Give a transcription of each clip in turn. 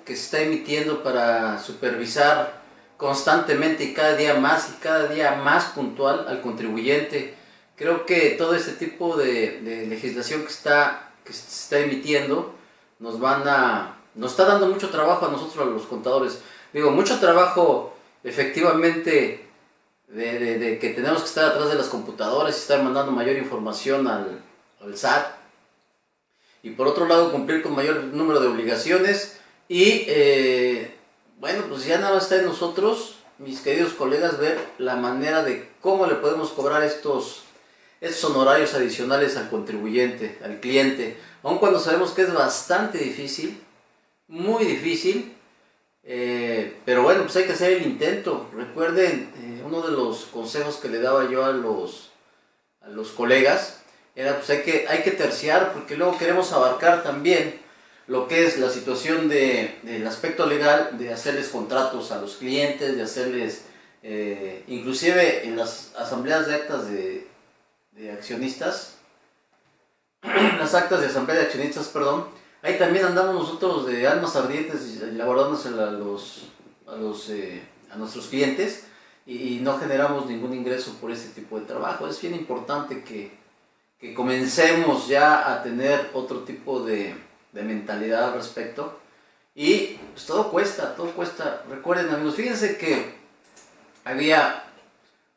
que se está emitiendo para supervisar constantemente y cada día más puntual al contribuyente. Creo que todo este tipo de legislación que se está emitiendo nos está dando mucho trabajo a nosotros, a los contadores. Digo, mucho trabajo efectivamente de que tenemos que estar atrás de las computadoras y estar mandando mayor información al SAT. Y por otro lado, cumplir con mayor número de obligaciones. Y bueno, pues ya nada más está en nosotros, mis queridos colegas, ver la manera de cómo le podemos cobrar estos honorarios adicionales al contribuyente, al cliente. Aun cuando sabemos que es bastante difícil, muy difícil. Pero bueno, pues hay que hacer el intento. Recuerden, uno de los consejos que le daba yo a los colegas era pues hay que terciar, porque luego queremos abarcar también lo que es la situación del aspecto legal, de hacerles contratos a los clientes, de hacerles, inclusive en las asambleas de actas de accionistas, las actas de asamblea de accionistas, perdón, ahí también andamos nosotros de almas ardientes elaborándoselas a nuestros clientes y no generamos ningún ingreso por este tipo de trabajo. Es bien importante que comencemos ya a tener otro tipo de mentalidad al respecto. Y pues todo cuesta. Recuerden, amigos, fíjense que había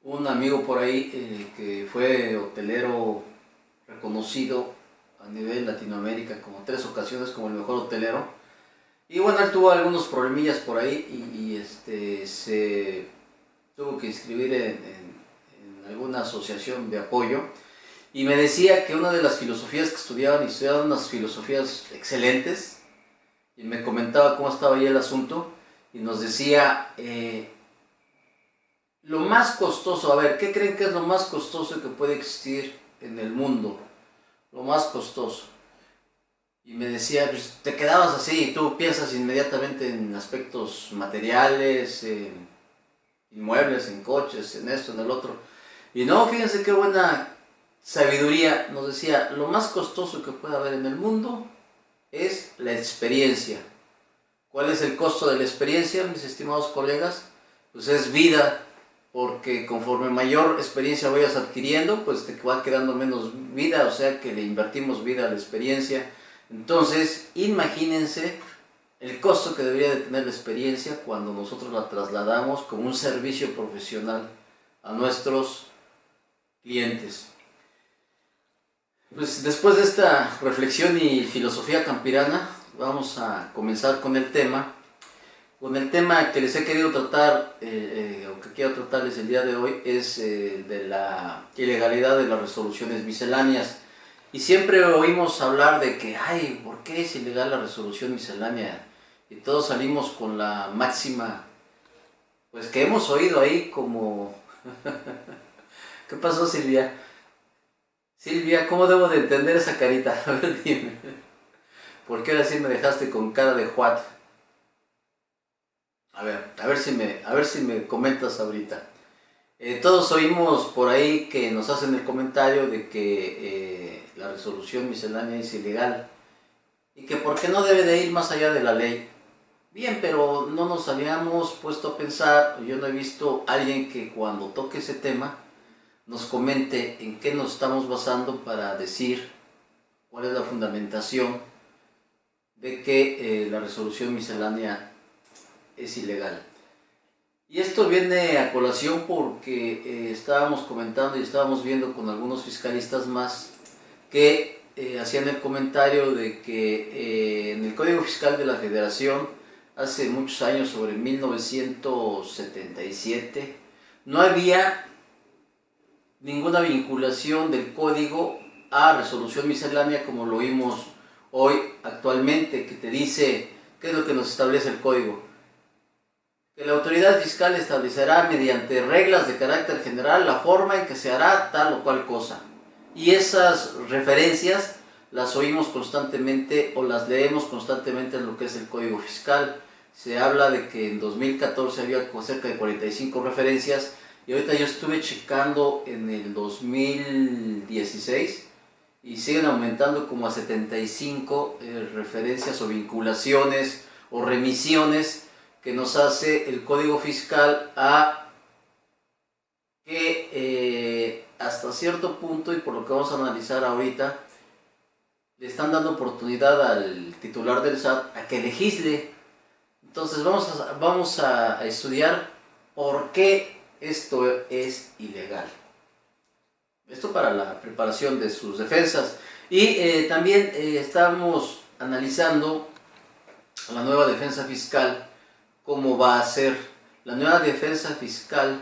un amigo por ahí que fue hotelero reconocido a nivel Latinoamérica como 3 ocasiones como el mejor hotelero. Y bueno, él tuvo algunos problemillas por ahí y se tuvo que inscribir en alguna asociación de apoyo. Y me decía que una de las filosofías que estudiaban unas filosofías excelentes, y me comentaba cómo estaba ahí el asunto, y nos decía, lo más costoso, a ver, ¿qué creen que es lo más costoso que puede existir en el mundo? Lo más costoso. Y me decía, pues te quedabas así, y tú piensas inmediatamente en aspectos materiales, en inmuebles, en coches, en esto, en el otro. Y no, fíjense qué buena sabiduría. Nos decía, lo más costoso que puede haber en el mundo es la experiencia. ¿Cuál es el costo de la experiencia, mis estimados colegas? Pues es vida, porque conforme mayor experiencia vayas adquiriendo, pues te va quedando menos vida, o sea que le invertimos vida a la experiencia. Entonces, imagínense el costo que debería de tener la experiencia cuando nosotros la trasladamos como un servicio profesional a nuestros clientes. Pues después de esta reflexión y filosofía campirana, vamos a comenzar con el tema que les he querido tratar, o que quiero tratarles el día de hoy, es de la ilegalidad de las resoluciones misceláneas. Y siempre oímos hablar de que, ay, ¿por qué es ilegal la resolución miscelánea? Y todos salimos con la máxima, pues que hemos oído ahí como... ¿Qué pasó, Silvia? Silvia, ¿cómo debo de entender esa carita? A ver, dime. ¿Por qué ahora sí me dejaste con cara de what? A ver si me comentas ahorita. Todos oímos por ahí que nos hacen el comentario de que la resolución miscelánea es ilegal y que por qué no debe de ir más allá de la ley. Bien, pero no nos habíamos puesto a pensar, yo no he visto a alguien que cuando toque ese tema nos comente en qué nos estamos basando para decir cuál es la fundamentación de que la resolución miscelánea es ilegal. Y esto viene a colación porque estábamos comentando y estábamos viendo con algunos fiscalistas más que hacían el comentario de que en el Código Fiscal de la Federación, hace muchos años, sobre 1977, no había ninguna vinculación del código a resolución miscelánea como lo oímos hoy actualmente, que te dice qué es lo que nos establece el código. Que la autoridad fiscal establecerá mediante reglas de carácter general la forma en que se hará tal o cual cosa. Y esas referencias las oímos constantemente o las leemos constantemente en lo que es el Código Fiscal. Se habla de que en 2014 había cerca de 45 referencias y ahorita yo estuve checando en el 2016 y siguen aumentando como a 75 referencias o vinculaciones o remisiones que nos hace el Código Fiscal a que hasta cierto punto, y por lo que vamos a analizar ahorita, le están dando oportunidad al titular del SAT a que legisle. Entonces vamos a estudiar por qué esto es ilegal. Esto para la preparación de sus defensas. Y también estamos analizando la nueva defensa fiscal, cómo va a ser. La nueva defensa fiscal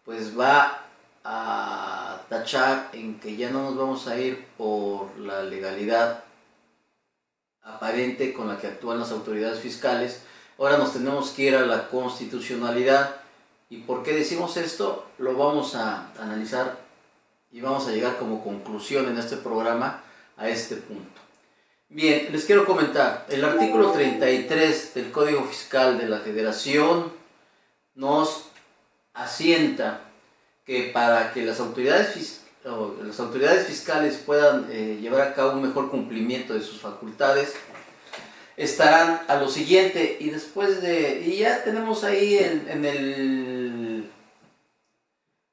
pues va a tachar en que ya no nos vamos a ir por la legalidad aparente con la que actúan las autoridades fiscales. Ahora nos tenemos que ir a la constitucionalidad. ¿Y por qué decimos esto? Lo vamos a analizar y vamos a llegar como conclusión en este programa a este punto. Bien, les quiero comentar, el artículo 33 del Código Fiscal de la Federación nos asienta que para que las autoridades fiscales puedan llevar a cabo un mejor cumplimiento de sus facultades, estarán a lo siguiente, y ya tenemos ahí en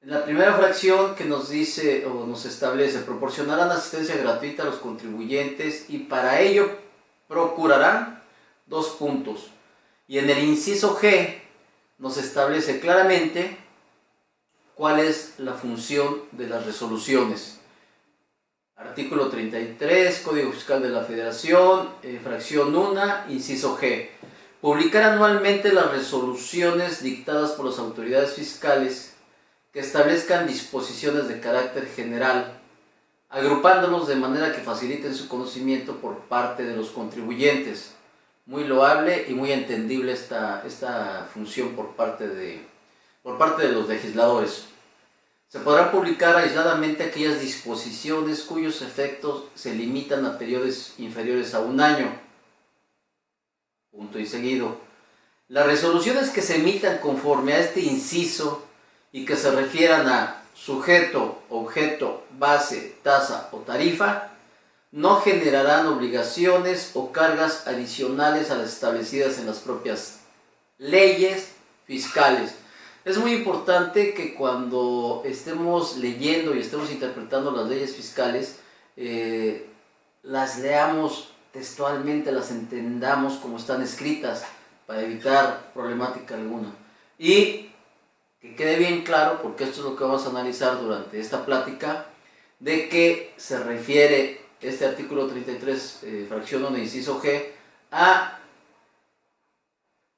la primera fracción que nos dice o nos establece: proporcionarán asistencia gratuita a los contribuyentes y para ello procurarán 2 puntos. Y en el inciso G nos establece claramente cuál es la función de las resoluciones. Artículo 33, Código Fiscal de la Federación, fracción 1, inciso G. Publicar anualmente las resoluciones dictadas por las autoridades fiscales que establezcan disposiciones de carácter general, agrupándolos de manera que faciliten su conocimiento por parte de los contribuyentes. Muy loable y muy entendible esta función por parte de los legisladores. Se podrán publicar aisladamente aquellas disposiciones cuyos efectos se limitan a periodos inferiores a 1 año. Punto y seguido. Las resoluciones que se emitan conforme a este inciso y que se refieran a sujeto, objeto, base, tasa o tarifa, no generarán obligaciones o cargas adicionales a las establecidas en las propias leyes fiscales. Es muy importante que cuando estemos leyendo y estemos interpretando las leyes fiscales, las leamos textualmente, las entendamos como están escritas, para evitar problemática alguna. Y que quede bien claro, porque esto es lo que vamos a analizar durante esta plática, de que se refiere este artículo 33, fracción 1, inciso G, a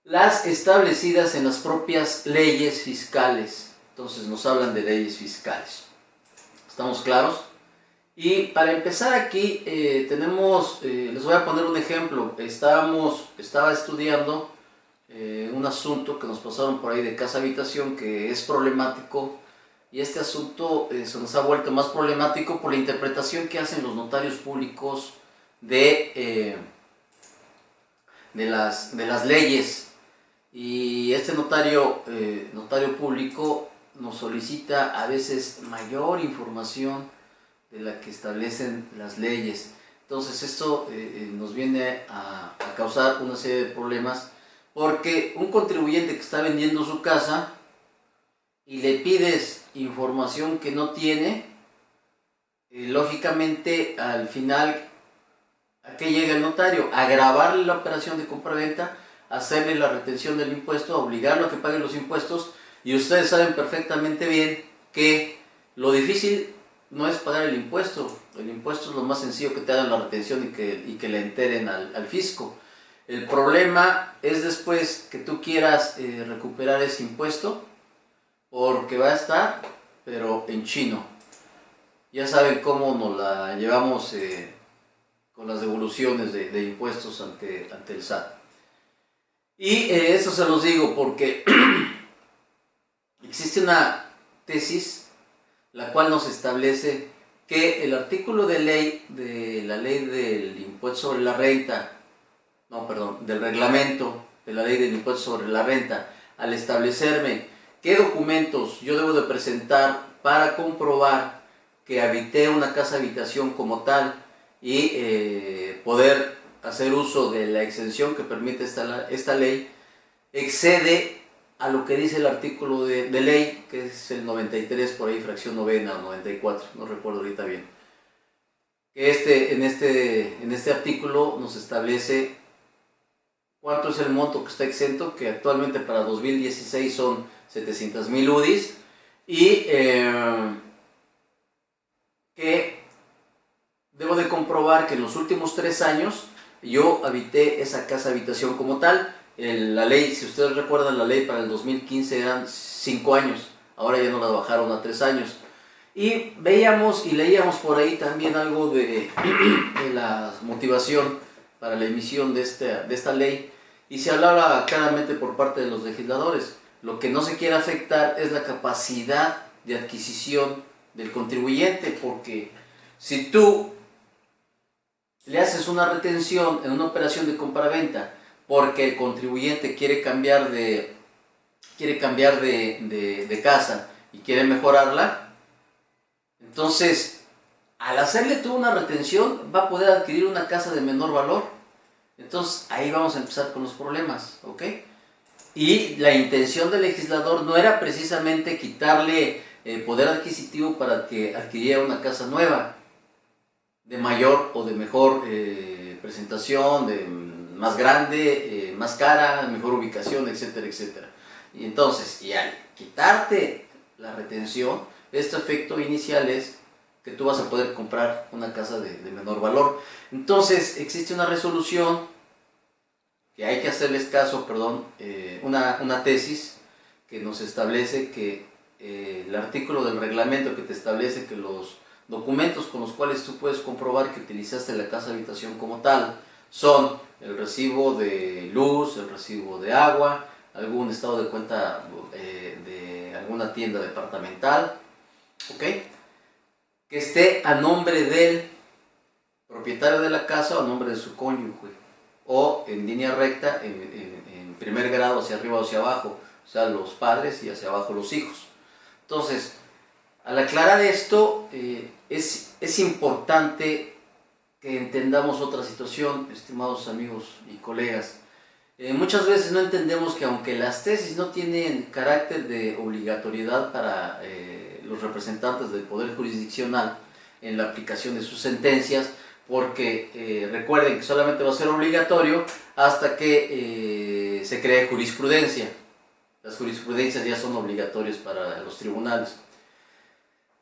las establecidas en las propias leyes fiscales. Entonces nos hablan de leyes fiscales. ¿Estamos claros? Y para empezar aquí, les voy a poner un ejemplo. Estaba estudiando un asunto que nos pasaron por ahí de casa habitación, que es problemático, y este asunto se nos ha vuelto más problemático por la interpretación que hacen los notarios públicos de las leyes. Y este notario público nos solicita a veces mayor información de la que establecen las leyes. Entonces esto nos viene a causar una serie de problemas, porque un contribuyente que está vendiendo su casa y le pides información que no tiene, lógicamente al final, ¿a qué llega el notario? A grabarle la operación de compra-venta, hacerle la retención del impuesto, obligarlo a que pague los impuestos, y ustedes saben perfectamente bien que lo difícil no es pagar el impuesto es lo más sencillo, que te hagan la retención y que le enteren al fisco. El problema es después que tú quieras recuperar ese impuesto, porque va a estar, pero en chino. Ya saben cómo nos la llevamos con las devoluciones de impuestos ante el SAT. Y eso se los digo porque existe una tesis la cual nos establece que el artículo de la ley del impuesto sobre la renta, del reglamento de la ley del impuesto sobre la renta, al establecerme qué documentos yo debo de presentar para comprobar que habité una casa habitación como tal y poder hacer uso de la exención que permite esta ley excede a lo que dice el artículo de ley, que es el 93, por ahí fracción novena o 94, no recuerdo ahorita bien. Que en este artículo nos establece cuánto es el monto que está exento, que actualmente para 2016 son 700,000 UDIs, y que debo de comprobar que en los últimos 3 años yo habité esa casa habitación como tal. La ley, si ustedes recuerdan, la ley para el 2015 eran 5 años, ahora ya no la bajaron a 3 años. Y veíamos y leíamos por ahí también algo de la motivación para la emisión de esta ley, y se hablaba claramente por parte de los legisladores. Lo que no se quiere afectar es la capacidad de adquisición del contribuyente, porque si tú le haces una retención en una operación de compraventa porque el contribuyente quiere cambiar de casa y quiere mejorarla, entonces al hacerle tú una retención va a poder adquirir una casa de menor valor. Entonces ahí vamos a empezar con los problemas, ¿ok? Y la intención del legislador no era precisamente quitarle poder adquisitivo para que adquiriera una casa nueva, de mayor o de mejor presentación, de más grande, más cara, mejor ubicación, etcétera, etcétera. Y entonces, y al quitarte la retención, este efecto inicial es que tú vas a poder comprar una casa de menor valor. Entonces existe una resolución que hay que hacerles caso, una tesis que nos establece que el artículo del reglamento que te establece que los documentos con los cuales tú puedes comprobar que utilizaste la casa habitación como tal son el recibo de luz, el recibo de agua, algún estado de cuenta de alguna tienda departamental, ¿ok? Que esté a nombre del propietario de la casa o a nombre de su cónyuge, o en línea recta, en primer grado hacia arriba o hacia abajo, o sea, los padres y hacia abajo los hijos. Entonces, al aclarar esto, es importante que entendamos otra situación, estimados amigos y colegas. Muchas veces no entendemos que aunque las tesis no tienen carácter de obligatoriedad para los representantes del Poder Jurisdiccional en la aplicación de sus sentencias, porque recuerden que solamente va a ser obligatorio hasta que se cree jurisprudencia. Las jurisprudencias ya son obligatorias para los tribunales.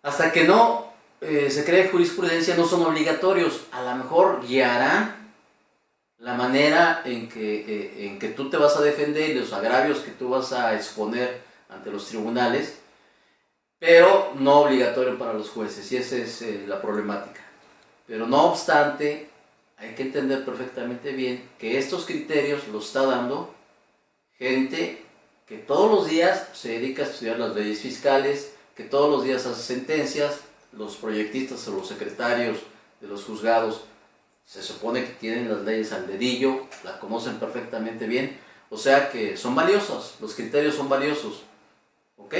Hasta que no se cree jurisprudencia no son obligatorios. A lo mejor guiarán la manera en que tú te vas a defender y los agravios que tú vas a exponer ante los tribunales, pero no obligatorio para los jueces, y esa es la problemática. Pero no obstante, hay que entender perfectamente bien que estos criterios los está dando gente que todos los días se dedica a estudiar las leyes fiscales, que todos los días hace sentencias. Los proyectistas o los secretarios de los juzgados se supone que tienen las leyes al dedillo, las conocen perfectamente bien, o sea que son valiosos, los criterios son valiosos, ¿ok?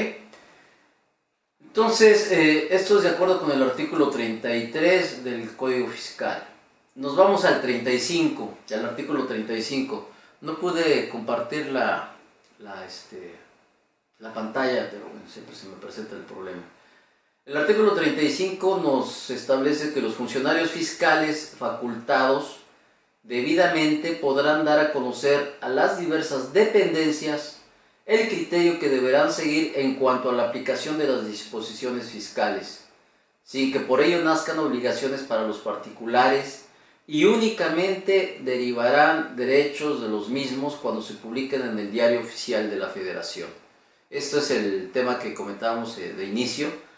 Entonces, esto es de acuerdo con el artículo 33 del Código Fiscal. Nos vamos al 35, al artículo 35. No pude compartir la pantalla, pero bueno, siempre se me presenta el problema. El artículo 35 nos establece que los funcionarios fiscales facultados debidamente podrán dar a conocer a las diversas dependencias el criterio que deberán seguir en cuanto a la aplicación de las disposiciones fiscales, sin que por ello nazcan obligaciones para los particulares, y únicamente derivarán derechos de los mismos cuando se publiquen en el Diario Oficial de la Federación. Esto es el tema que comentábamos de inicio.